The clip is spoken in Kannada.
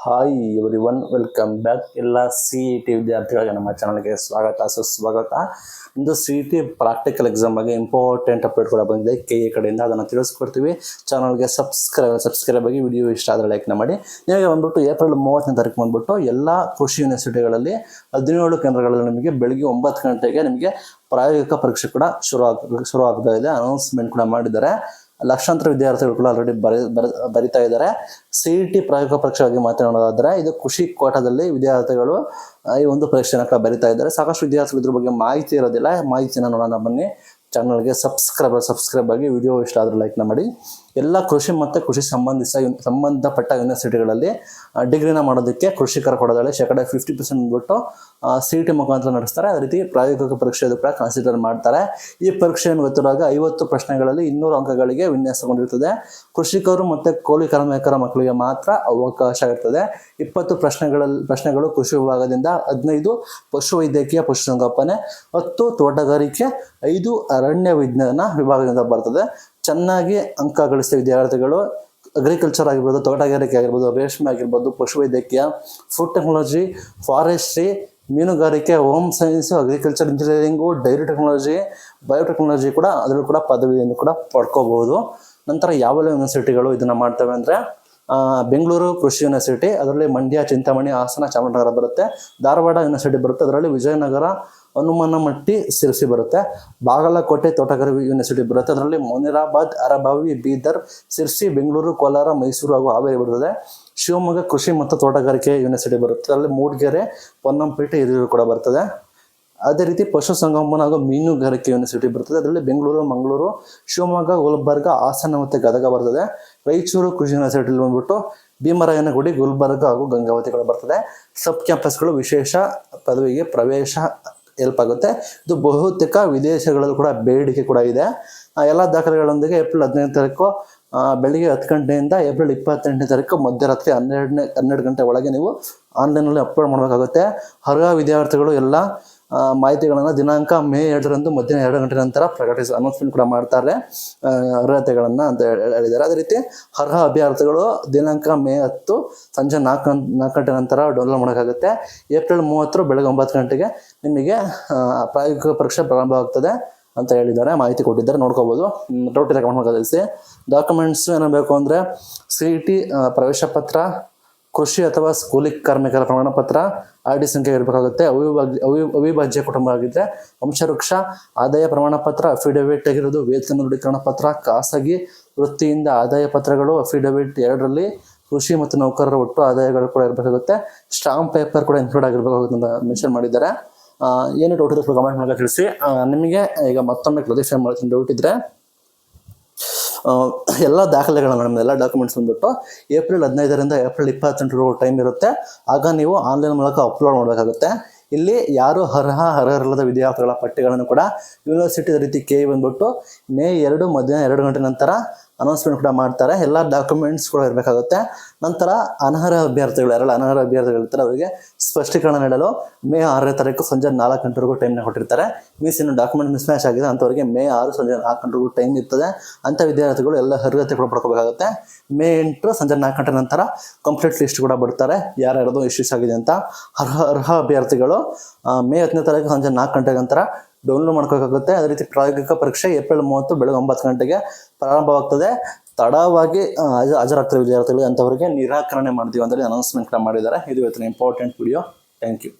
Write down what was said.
Hi everyone, welcome back. ಎಲ್ಲ CET ವಿದ್ಯಾರ್ಥಿಗಳಿಗೆ ನಮ್ಮ ಚಾನಲ್ಗೆ ಸ್ವಾಗತ ಸುಸ್ವಾಗತ. ಇಂದು CET ಪ್ರಾಕ್ಟಿಕಲ್ ಎಕ್ಸಾಮ್ ಬಗ್ಗೆ ಇಂಪಾರ್ಟೆಂಟ್ ಅಪ್ಡೇಟ್ ಕೂಡ ಬಂದಿದೆ KA ಕಡೆಯಿಂದ. ಅದನ್ನು ತಿಳಿಸ್ಕೊಡ್ತೀವಿ. ಚಾನಲ್ಗೆ ಸಬ್ಸ್ಕ್ರೈಬ್ ಆಗಿ, ವಿಡಿಯೋ ಇಷ್ಟ ಆದರೆ ಲೈಕ್ನ ಮಾಡಿ. ನಿಮಗೆ ಬಂದ್ಬಿಟ್ಟು ಏಪ್ರಿಲ್ 30ನೇ ತಾರೀಕು ಬಂದ್ಬಿಟ್ಟು ಎಲ್ಲ ಕೃಷಿ ಯೂನಿವರ್ಸಿಟಿಗಳಲ್ಲಿ 17 ಕೇಂದ್ರಗಳಲ್ಲಿ ನಿಮಗೆ ಬೆಳಗ್ಗೆ 9 ಗಂಟೆಗೆ ನಿಮಗೆ ಪ್ರಾಯೋಗಿಕ ಪರೀಕ್ಷೆ ಕೂಡ ಶುರು ಆಗ್ತಾ ಇದೆ. ಅನೌನ್ಸ್ಮೆಂಟ್ ಕೂಡ ಮಾಡಿದ್ದಾರೆ. ಲಕ್ಷಾಂತರ ವಿದ್ಯಾರ್ಥಿಗಳು ಕೂಡ ಆಲ್ರೆಡಿ ಬರಿತಾ ಇದ್ದಾರೆ. CET ಪ್ರಾಯೋಗಿಕ ಪರೀಕ್ಷೆ ಬಗ್ಗೆ ಮಾತನಾಡೋದಾದ್ರೆ, ಇದು ಕೃಷಿ ಕೋಟಾದಲ್ಲಿ ವಿದ್ಯಾರ್ಥಿಗಳು ಈ ಒಂದು ಪರೀಕ್ಷೆನ ಕೂಡ ಬರಿತಾ ಇದ್ದಾರೆ. ಸಾಕಷ್ಟು ವಿದ್ಯಾರ್ಥಿಗಳು ಇದ್ರ ಬಗ್ಗೆ ಮಾಹಿತಿ ಇರೋದಿಲ್ಲ. ಮಾಹಿತಿನ ನೋಡೋಣ ಬನ್ನಿ. ಚಾನಲ್ಗೆ ಸಬ್ಸ್ಕ್ರೈಬ್ ಆಗಿ, ವಿಡಿಯೋ ಇಷ್ಟ ಆದ್ರೆ ಲೈಕ್ನ ಮಾಡಿ. ಎಲ್ಲ ಕೃಷಿ ಮತ್ತು ಕೃಷಿ ಸಂಬಂಧಪಟ್ಟ ಯೂನಿವರ್ಸಿಟಿಗಳಲ್ಲಿ ಡಿಗ್ರಿನ ಮಾಡೋದಕ್ಕೆ ಕೃಷಿಕರ ಕೊಡೋದ್ರಲ್ಲಿ 50% ಬಿಟ್ಟು CET ಮುಖಾಂತರ ನಡೆಸ್ತಾರೆ. ಅದೇ ರೀತಿ ಪ್ರಾಯೋಗಿಕ ಪರೀಕ್ಷೆ ಕೂಡ ಕನ್ಸಿಡರ್ ಮಾಡ್ತಾರೆ. ಈ ಪರೀಕ್ಷೆಯನ್ನು ಗೊತ್ತಿರುವಾಗ 50 ಪ್ರಶ್ನೆಗಳಲ್ಲಿ 200 ಅಂಕಗಳಿಗೆ ವಿನ್ಯಾಸಗೊಂಡಿರ್ತದೆ. ಕೃಷಿಕರು ಮತ್ತು ಕೂಲಿ ಕಾರ್ಮಿಕರ ಮಕ್ಕಳಿಗೆ ಮಾತ್ರ ಅವಕಾಶ ಇರ್ತದೆ. 20 ಪ್ರಶ್ನೆಗಳು ಕೃಷಿ ವಿಭಾಗದಿಂದ, 15 ಪಶುವೈದ್ಯಕೀಯ ಪಶುಸಂಗೋಪನೆ, 10 ತೋಟಗಾರಿಕೆ, 5 ಅರಣ್ಯ ವಿಜ್ಞಾನ ವಿಭಾಗದಿಂದ ಬರ್ತದೆ. ಚೆನ್ನಾಗಿ ಅಂಕ ಗಳಿಸಿದ ವಿದ್ಯಾರ್ಥಿಗಳು ಅಗ್ರಿಕಲ್ಚರ್ ಆಗಿರ್ಬೋದು, ತೋಟಗಾರಿಕೆ ಆಗಿರ್ಬೋದು, ರೇಷ್ಮೆ ಆಗಿರ್ಬೋದು, ಪಶುವೈದ್ಯಕೀಯ, ಫುಡ್ ಟೆಕ್ನಾಲಜಿ, ಫಾರೆಸ್ಟ್ರಿ, ಮೀನುಗಾರಿಕೆ, home science, agriculture engineering, dairy technology, biotechnology ಕೂಡ ಅದರಲ್ಲೂ ಕೂಡ ಪದವಿಯನ್ನು ಕೂಡ ಪಡ್ಕೋಬಹುದು. ನಂತರ ಯಾವೆಲ್ಲ ಯೂನಿವರ್ಸಿಟಿಗಳು ಇದನ್ನು ಮಾಡ್ತವೆ ಅಂದರೆ, ಬೆಂಗಳೂರು ಕೃಷಿ ಯೂನಿವರ್ಸಿಟಿ, ಅದರಲ್ಲಿ ಮಂಡ್ಯ, ಚಿಂತಾಮಣಿ, ಹಾಸನ, ಚಾಮರಾಜನಗರ ಬರುತ್ತೆ. ಧಾರವಾಡ ಯೂನಿವರ್ಸಿಟಿ ಬರುತ್ತೆ, ಅದರಲ್ಲಿ ವಿಜಯನಗರ, ಹನುಮನಮಟ್ಟಿ, ಸಿರ್ಸಿ ಬರುತ್ತೆ. ಬಾಗಲಕೋಟೆ ತೋಟಗಾರಿಕೆ ಯೂನಿವರ್ಸಿಟಿ ಬರುತ್ತೆ, ಅದರಲ್ಲಿ ಮುನಿರಾಬಾದ್, ಅರಭಾವಿ, ಬೀದರ್, ಸಿರ್ಸಿ, ಬೆಂಗಳೂರು, ಕೋಲಾರ, ಮೈಸೂರು ಹಾಗೂ ಹಾವೇರಿ ಬರ್ತದೆ. ಶಿವಮೊಗ್ಗ ಕೃಷಿ ಮತ್ತು ತೋಟಗಾರಿಕೆ ಯೂನಿವರ್ಸಿಟಿ ಬರುತ್ತೆ, ಅದರಲ್ಲಿ ಮೂಡಿಗೆರೆ, ಪೊನ್ನಂಪೇಟೆ, ಹಿರಿಯೂರು ಕೂಡ ಬರ್ತದೆ. ಅದೇ ರೀತಿ ಪಶುಸಂಗೋಪನಾ ಹಾಗೂ ಮೀನುಗಾರಿಕೆ ಯೂನಿವರ್ಸಿಟಿ ಬರ್ತದೆ, ಅದರಲ್ಲಿ ಬೆಂಗಳೂರು, ಮಂಗಳೂರು, ಶಿವಮೊಗ್ಗ, ಗುಲ್ಬರ್ಗ, ಹಾಸನ ಮತ್ತು ಗದಗ ಬರ್ತದೆ. ರಾಯಚೂರು ಕೃಷಿ ಯೂನಿವರ್ಸಿಟಿಲಿ ಬಂದ್ಬಿಟ್ಟು ಭೀಮರಾಯನಗುಡಿ, ಗುಲ್ಬರ್ಗ ಹಾಗೂ ಗಂಗಾವತಿ ಕೂಡ ಬರ್ತದೆ. ಸಬ್ ಕ್ಯಾಂಪಸ್ಗಳು ವಿಶೇಷ ಪದವಿಗೆ ಪ್ರವೇಶ ಹೆಲ್ಪ್ ಆಗುತ್ತೆ. ಇದು ಬಹುತೇಕ ವಿದೇಶಗಳಲ್ಲೂ ಕೂಡ ಬೇಡಿಕೆ ಕೂಡ ಇದೆ. ಎಲ್ಲ ದಾಖಲೆಗಳೊಂದಿಗೆ ಏಪ್ರಿಲ್ 15ನೇ ತಾರೀಕು ಬೆಳಿಗ್ಗೆ 10 ಗಂಟೆಯಿಂದ ಏಪ್ರಿಲ್ 28ನೇ ತಾರೀಕು ಮಧ್ಯರಾತ್ರಿ 12 ಗಂಟೆ ಒಳಗೆ ನೀವು ಆನ್ಲೈನಲ್ಲಿ ಅಪ್ಲೋಡ್ ಮಾಡಬೇಕಾಗುತ್ತೆ. ಅರ್ಹ ವಿದ್ಯಾರ್ಥಿಗಳು ಎಲ್ಲ ಮಾಹಿತಿಗಳನ್ನು ದಿನಾಂಕ ಮೇ 2ರಂದು ಮಧ್ಯಾಹ್ನ 2 ಗಂಟೆ ನಂತರ ಅನೌನ್ಸ್ಮೆಂಟ್ ಕೂಡ ಮಾಡ್ತಾರೆ, ಅರ್ಹತೆಗಳನ್ನು ಅಂತ ಹೇಳಿದ್ದಾರೆ. ಅದೇ ರೀತಿ ಅರ್ಹ ಅಭ್ಯರ್ಥಿಗಳು ದಿನಾಂಕ ಮೇ 10 ಸಂಜೆ 4 ಗಂಟೆ ನಂತರ ಡೌನ್ಲೋಡ್ ಮಾಡೋಕ್ಕಾಗುತ್ತೆ. ಏಪ್ರಿಲ್ 30 ಬೆಳಗ್ಗೆ 9 ಗಂಟೆಗೆ ನಿಮಗೆ ಪ್ರಾಯೋಗಿಕ ಪರೀಕ್ಷೆ ಪ್ರಾರಂಭವಾಗ್ತದೆ ಅಂತ ಹೇಳಿದ್ದಾರೆ, ಮಾಹಿತಿ ಕೊಟ್ಟಿದ್ದಾರೆ, ನೋಡ್ಕೋಬೋದು. ಡೌಟ್ ಇದೆ ಕಮೆಂಟ್ ತಿಳಿಸಿ. ಡಾಕ್ಯುಮೆಂಟ್ಸ್ ಏನಾಗಬೇಕು ಅಂದರೆ, CET ಪ್ರವೇಶ ಪತ್ರ, ಕೃಷಿ ಅಥವಾ ಕೂಲಿ ಕಾರ್ಮಿಕರ ಪ್ರಮಾಣ ಪತ್ರ, ID ಸಂಖ್ಯೆ ಇರಬೇಕಾಗುತ್ತೆ. ಅವಿಭಾಜ್ಯ ಕುಟುಂಬ ಆಗಿದ್ದರೆ ವಂಶವೃಕ್ಷ, ಆದಾಯ ಪ್ರಮಾಣ ಪತ್ರ, ಅಫಿಡವಿಟ್ ಆಗಿರೋದು, ವೇತನ ದೃಢೀಕರಣ ಪತ್ರ, ಖಾಸಗಿ ವೃತ್ತಿಯಿಂದ ಆದಾಯ ಪತ್ರಗಳು, ಅಫಿಡವಿಟ್ 2ರಲ್ಲಿ ಕೃಷಿ ಮತ್ತು ನೌಕರರ ಒಟ್ಟು ಆದಾಯಗಳು ಕೂಡ ಇರಬೇಕಾಗುತ್ತೆ. ಸ್ಟಾಂಪ್ ಪೇಪರ್ ಕೂಡ ಇನ್ಕ್ಲೂಡ್ ಆಗಿರಬೇಕಾಗುತ್ತೆ ಅಂತ ಮೆನ್ಷನ್ ಮಾಡಿದ್ದಾರೆ. ಏನು ಡೌಟ್ ಇದ್ರೆ ಕಮೆಂಟ್ ಮೂಲಕ ತಿಳಿಸಿ. ನಿಮಗೆ ಈಗ ಮತ್ತೊಮ್ಮೆ ಕ್ಲಾರಿಫೈ ಮಾಡ್ತೀನಿ, ಡೌಟ್ ಇದ್ದರೆ ಎಲ್ಲ ದಾಖಲೆಗಳನ್ನ, ನಮ್ಮದೆಲ್ಲ ಡಾಕ್ಯುಮೆಂಟ್ಸ್ ಬಂದ್ಬಿಟ್ಟು ಏಪ್ರಿಲ್ 15ರಿಂದ ಏಪ್ರಿಲ್ 28ರವರೆಗೂ ಟೈಮ್ ಇರುತ್ತೆ. ಆಗ ನೀವು ಆನ್ಲೈನ್ ಮೂಲಕ ಅಪ್ಲೋಡ್ ಮಾಡಬೇಕಾಗುತ್ತೆ. ಇಲ್ಲಿ ಯಾರು ಅರ್ಹರಲ್ಲದ ವಿದ್ಯಾರ್ಥಿಗಳ ಪಟ್ಟಿಗಳನ್ನು ಕೂಡ ಯೂನಿವರ್ಸಿಟಿ ರೀತಿ KA ಬಂದ್ಬಿಟ್ಟು ಮೇ 2 ಮಧ್ಯಾಹ್ನ 2 ಗಂಟೆ ನಂತರ ಅನೌನ್ಸ್ಮೆಂಟ್ ಕೂಡ ಮಾಡ್ತಾರೆ. ಎಲ್ಲ ಡಾಕ್ಯುಮೆಂಟ್ಸ್ ಕೂಡ ಇರಬೇಕಾಗುತ್ತೆ. ನಂತರ ಅನರ್ಹ ಅಭ್ಯರ್ಥಿಗಳು ಇರ್ತಾರೆ, ಅವರಿಗೆ ಸ್ಪಷ್ಟೀಕರಣ ನೀಡಲು ಮೇ 6ನೇ ತಾರೀಕು ಸಂಜೆ 4 ಗಂಟೆವರೆಗೂ ಟೈಮ್ನ ಕೊಟ್ಟಿರ್ತಾರೆ. ಇನ್ನು ಡಾಕ್ಯುಮೆಂಟ್ ಮಿಸ್ಮ್ಯಾಚ್ ಆಗಿದೆ ಅಂಥವರಿಗೆ ಮೇ 6 ಸಂಜೆ 4 ಗಂಟೆವರೆಗೂ ಟೈಮ್ ಇರ್ತದೆ. ಅಂಥ ವಿದ್ಯಾರ್ಥಿಗಳು ಎಲ್ಲ ಅರ್ಹತೆ ಕೂಡ ಪಡ್ಕೋಬೇಕಾಗುತ್ತೆ. ಮೇ 8 ಸಂಜೆ 4 ಗಂಟೆ ನಂತರ ಕಂಪ್ಲೀಟ್ ಲಿಸ್ಟ್ ಕೂಡ ಬಿಡ್ತಾರೆ, ಯಾರ್ಯಾರದು ಇಶ್ಯೂಸ್ ಆಗಿದೆ ಅಂತ. ಅರ್ಹ ಅಭ್ಯರ್ಥಿಗಳು ಮೇ 10ನೇ ತಾರೀಕು ಸಂಜೆ 4 ಗಂಟೆ ನಂತರ ಡೌನ್ಲೋಡ್ ಮಾಡ್ಕೋಬೇಕಾಗುತ್ತೆ. ಅದೇ ರೀತಿ ಪ್ರಾಯೋಗಿಕ ಪರೀಕ್ಷೆ ಏಪ್ರಿಲ್ 30 ಬೆಳಗ್ಗೆ 9 ಗಂಟೆಗೆ ಪ್ರಾರಂಭವಾಗ್ತದೆ. ತಡವಾಗಿ ಹಾಜರಾಗ್ತಿರೋ ವಿದ್ಯಾರ್ಥಿಗಳು ಅಂಥವರಿಗೆ ನಿರಾಕರಣೆ ಮಾಡ್ತೀವಿ ಅಂತ ಅನೌನ್ಸ್ಮೆಂಟ್ ಮಾಡಿದ್ದಾರೆ. ಇದು ಇವತ್ತಿನ ಇಂಪಾರ್ಟೆಂಟ್ ವಿಡಿಯೋ. Thank you.